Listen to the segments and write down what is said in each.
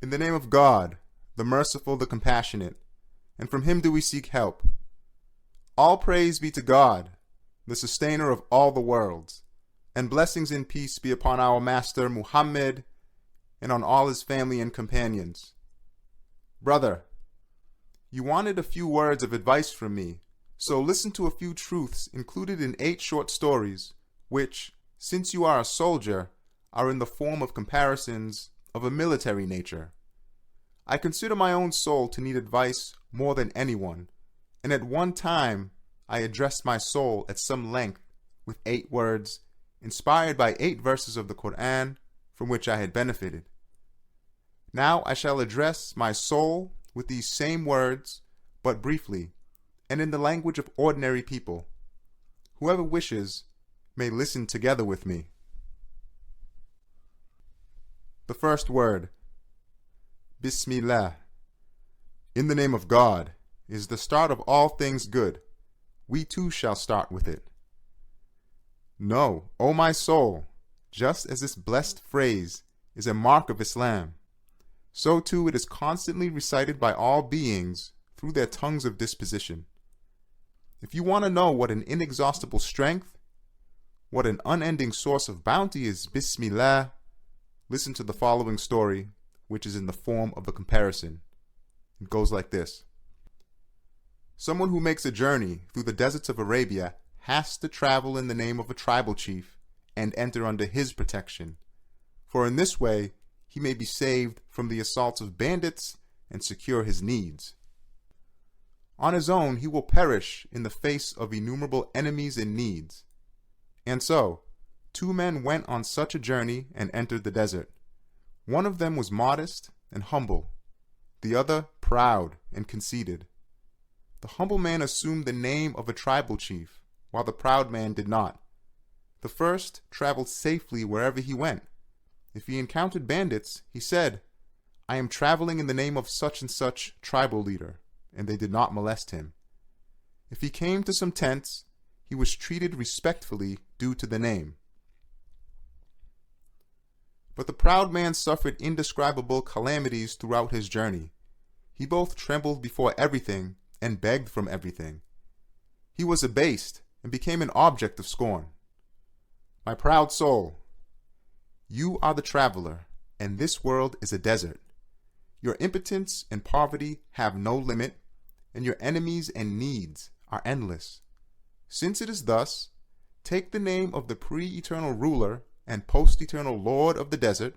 In the name of God, the merciful, the compassionate, and from him do we seek help. All praise be to God, the sustainer of all the worlds, and blessings and peace be upon our Master Muhammad and on all his family and companions. Brother, you wanted a few words of advice from me, so listen to a few truths included in 8 short stories, which, since you are a soldier, are in the form of comparisons of a military nature. I consider my own soul to need advice more than anyone, and at one time I addressed my soul at some length with 8 words, inspired by 8 verses of the Quran from which I had benefited. Now I shall address my soul with these same words, but briefly, and in the language of ordinary people. Whoever wishes may listen together with me. The first word, Bismillah. In the name of God is the start of all things good. We too shall start with it. Know, O my soul, just as this blessed phrase is a mark of Islam, so too it is constantly recited by all beings through their tongues of disposition. If you want to know what an inexhaustible strength, what an unending source of bounty is Bismillah, listen to the following story, which is in the form of a comparison. It goes like this. Someone who makes a journey through the deserts of Arabia has to travel in the name of a tribal chief and enter under his protection, for in this way he may be saved from the assaults of bandits and secure his needs. On his own he will perish in the face of innumerable enemies and needs. And so, 2 men went on such a journey and entered the desert. One of them was modest and humble, the other proud and conceited. The humble man assumed the name of a tribal chief, while the proud man did not. The first traveled safely wherever he went. If he encountered bandits, he said, I am traveling in the name of such and such tribal leader, and they did not molest him. If he came to some tents, he was treated respectfully due to the name. But the proud man suffered indescribable calamities throughout his journey. He both trembled before everything and begged from everything. He was abased and became an object of scorn. My proud soul, you are the traveler, and this world is a desert. Your impotence and poverty have no limit, and your enemies and needs are endless. Since it is thus, take the name of the pre-eternal ruler and post-eternal lord of the desert,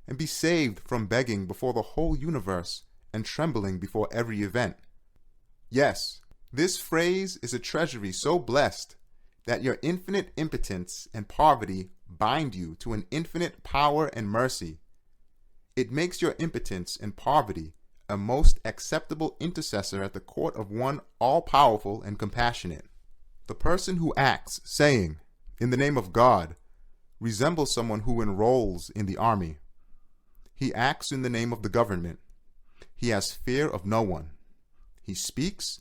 and be saved from begging before the whole universe and trembling before every event. Yes, this phrase is a treasury so blessed that your infinite impotence and poverty bind you to an infinite power and mercy. It makes your impotence and poverty a most acceptable intercessor at the court of one all-powerful and compassionate. The person who acts, saying, in the name of God, resembles someone who enrolls in the army. He acts in the name of the government. He has fear of no one. He speaks,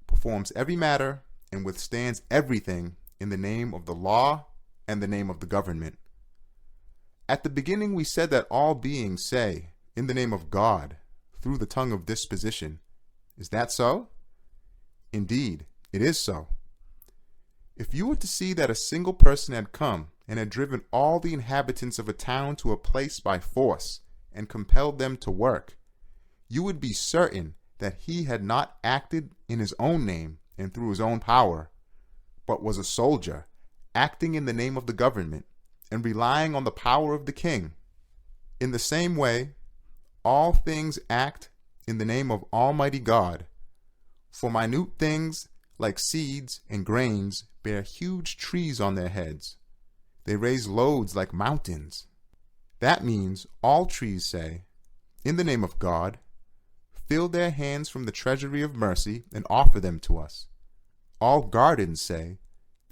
performs every matter, and withstands everything in the name of the law and the name of the government. At the beginning we said that all beings say, in the name of God, through the tongue of disposition. Is that so? Indeed, it is so. If you were to see that a single person had come and had driven all the inhabitants of a town to a place by force and compelled them to work, you would be certain that he had not acted in his own name and through his own power, but was a soldier, acting in the name of the government and relying on the power of the king. In the same way, all things act in the name of Almighty God. For minute things, like seeds and grains, bear huge trees on their heads. They raise loads like mountains. That means all trees say, in the name of God, fill their hands from the treasury of mercy and offer them to us. All gardens say,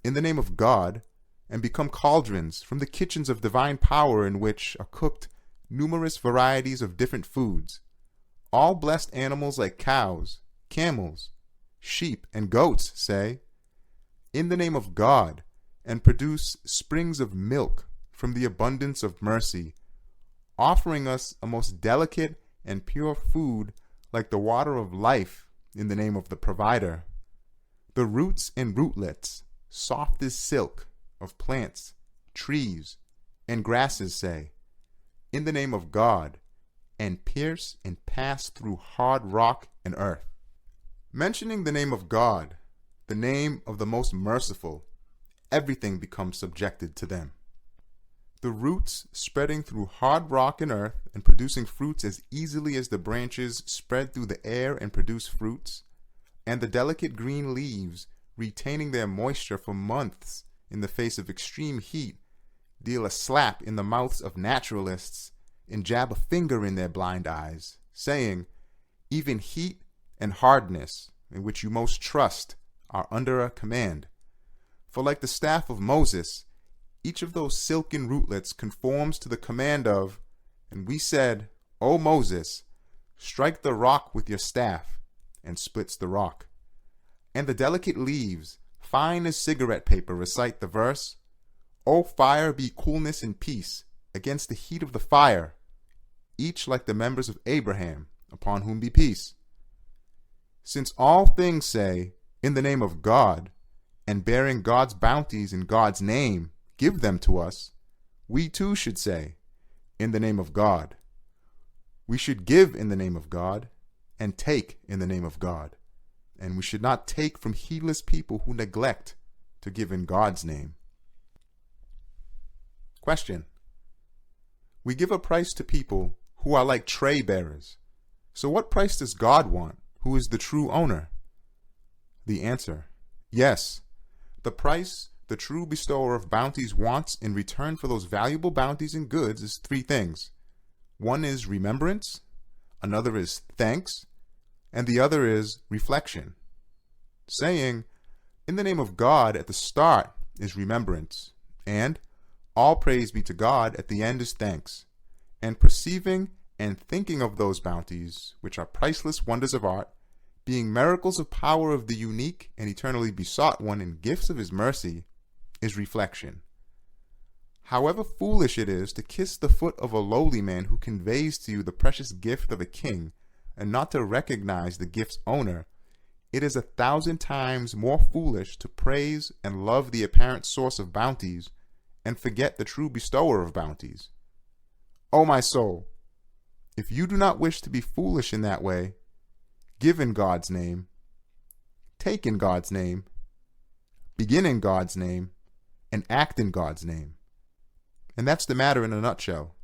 in the name of God, and become cauldrons from the kitchens of divine power in which are cooked numerous varieties of different foods. All blessed animals like cows, camels, sheep, and goats say, in the name of God, and produce springs of milk from the abundance of mercy, offering us a most delicate and pure food like the water of life in the name of the provider. The roots and rootlets, soft as silk, of plants, trees, and grasses say, in the name of God, and pierce and pass through hard rock and earth. Mentioning the name of God, the name of the most merciful, everything becomes subjected to them. The roots spreading through hard rock and earth and producing fruits as easily as the branches spread through the air and produce fruits, and the delicate green leaves retaining their moisture for months in the face of extreme heat, deal a slap in the mouths of naturalists and jab a finger in their blind eyes, saying, even heat and hardness, in which you most trust, are under a command. For like the staff of Moses, each of those silken rootlets conforms to the command of, and we said, O Moses, strike the rock with your staff, and splits the rock. And the delicate leaves, fine as cigarette paper, recite the verse, O fire, be coolness and peace against the heat of the fire, each like the members of Abraham, upon whom be peace. Since all things say, in the name of God, and bearing God's bounties in God's name, give them to us, we too should say, in the name of God. We should give in the name of God, and take in the name of God. And we should not take from heedless people who neglect to give in God's name. Question. We give a price to people who are like tray bearers. So what price does God want, who is the true owner? The answer. Yes. The price the true bestower of bounties wants in return for those valuable bounties and goods is three things. One is remembrance, another is thanks, and the other is reflection. Saying, in the name of God at the start is remembrance, and all praise be to God at the end is thanks, and perceiving and thinking of those bounties, which are priceless wonders of art, being miracles of power of the unique and eternally besought one and gifts of his mercy, is reflection. However foolish it is to kiss the foot of a lowly man who conveys to you the precious gift of a king, and not to recognize the gift's owner, it is 1,000 times more foolish to praise and love the apparent source of bounties, and forget the true bestower of bounties. O my soul, if you do not wish to be foolish in that way, give in God's name, take in God's name, begin in God's name, and act in God's name. And that's the matter in a nutshell.